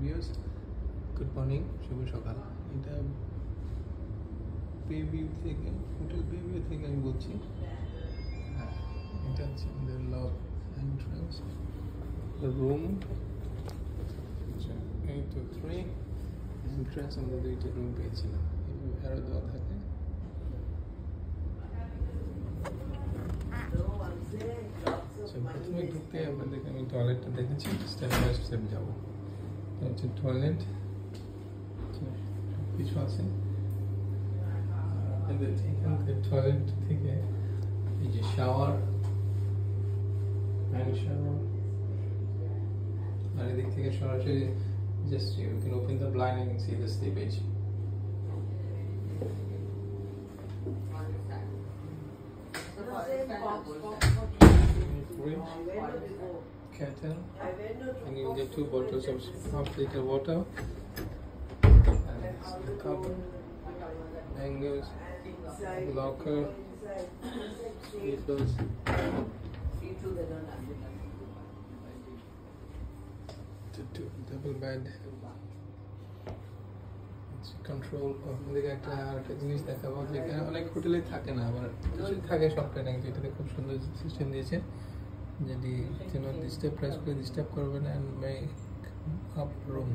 Views, good morning, শুভ সকাল। এটা Bayview থেকে, হোটেল বেভিউ থেকে আমি বলছি। হ্যাঁ, এটা হচ্ছে আমাদের লব এন্ট্রান্স রুম। এই তো 3 এন্ট্রান্স, আমরা 2টা রুম পেয়েছিলাম, এইভাবে আরও দেওয়া থাকে। প্রথমে ঢুকতে আপনাদেরকে আমি টয়লেটটা দেখেছি, স্টেপ বাই স্টেপ যাবো। হচ্ছে টয়লেট, কিছু আছে এখান থেকে। টয়লেট থেকে এই যে শাওয়ার, হ্যান্ড শাওয়ার, আর এদিক থেকে সরাসরি just you can open the blind and see the slippage. Kettle, and you get 2 bottles of half-liter water, and the cupboard, hangers, locker, slippers, double bed, control. আপনাদেরকে একটা জিনিস দেখাবো, যেখানে অনেক হোটেলে থাকে না, আবার কিছু থাকে সফটওয়্যার নাকি, এটাতে খুব সুন্দর সিস্টেম দিয়েছে। যদি ডিস্টার্ব প্রেস করে ডিস্টার্ব করবেন and make up room.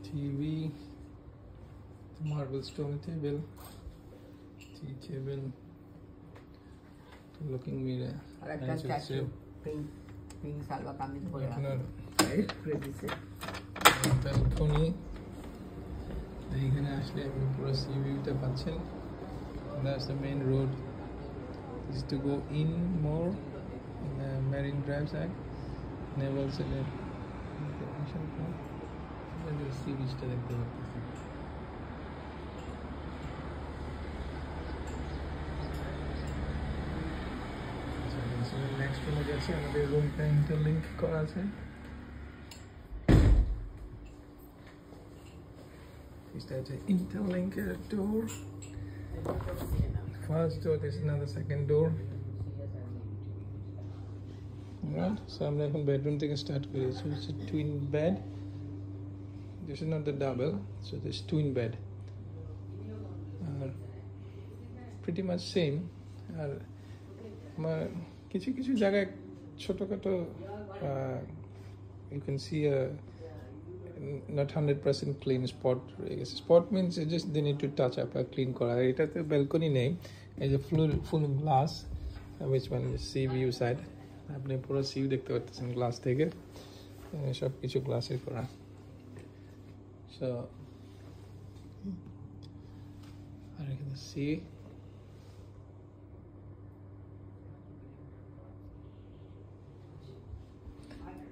TV, marble stone table, T table, looking mirror, balcony. এইখানে আসলে আপনি পুরো সি ভিউটা পাচ্ছেন। That's the main road. Is to go in more in the Marine Drive side. Naval Center. Sea বিচটা দেখতে পাচ্ছেন। Next রুমে যাচ্ছি, আমাদের রুমটা ইন্টারলিঙ্ক করা আছে। There's an interlink door. First door, there's another second door. Alright, so I'm going to bedroom to start with. So it's a twin bed. This is not the double, so this twin bed. Pretty much same. কিছু জায়গায় ছোটখাটো you can see a not 100% clean spot. Spot means just they need to touch up or clean kora. Etate balcony nei, is a full glass, which one is sea view side. Apni puro sea dekhte partechen glass theke, sob kichu glass er kora. So আর এখানে sea,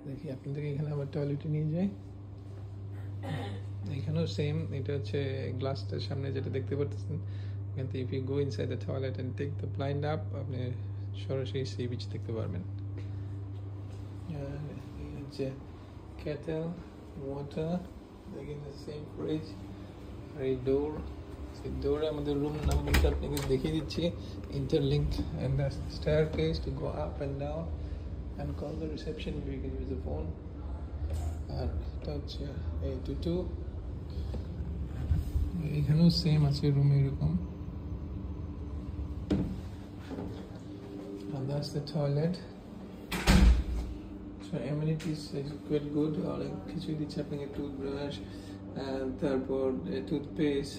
দেখি আপনাদেরকে এখানে আবার টয়লেটে নিয়ে যাই। এখানেও same, এটা হচ্ছে গ্লাসটার সামনে যেটা দেখতে পাচ্ছেন, কিন্তু if you go inside the toilet and take the blind up, আপনি সরাসরি সি বিচ দেখতে পারবেন। এই হচ্ছে কেটেল, ওয়াটার, দেখেন সেম ফ্রিজ, আর এই ডোর। সেই ডোরে আমাদের রুম নাম্বারটা আপনাকে দেখিয়ে দিচ্ছি, interlink, and the staircase to go up and down and call the reception if you can use the phone. আর এটা হচ্ছে 822। এখানেও সেম আছে, রুমে এরকম। And that's the toilet. So amenities is quite good. অনেক কিছু দিচ্ছে আপনাকে, টুথব্রাশ, তারপর toothpaste,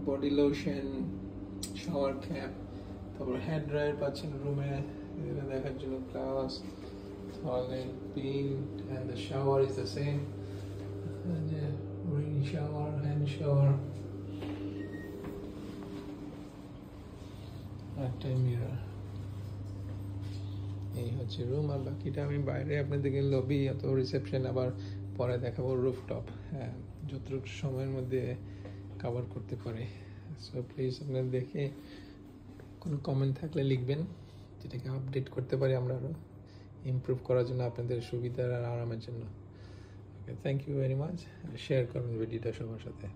body lotion, shower cap, তারপর হ্যান্ড ড্রায়ার পাচ্ছেন রুমে দেখার জন্য, glass, toilet, paint, and the shower is the same. Rain shower, hand shower, একটা মিরর। এই হচ্ছে রুম, আর বাকিটা আমি বাইরে আপনাদেরকে লবি অথবা রিসেপশন আবার পরে দেখাবো, রুফটপ। হ্যাঁ, যতটুকু সময়ের মধ্যে কভার করতে পারে। সো প্লিজ আপনারা দেখে কোনো কমেন্ট থাকলে লিখবেন, যেটাকে আপডেট করতে পারি আমরা আরও ইমপ্রুভ করার জন্য, আপনাদের সুবিধার আর আরামের জন্য। Okay, thank you very much. Share করুন ভিডিওটা সবার সাথে।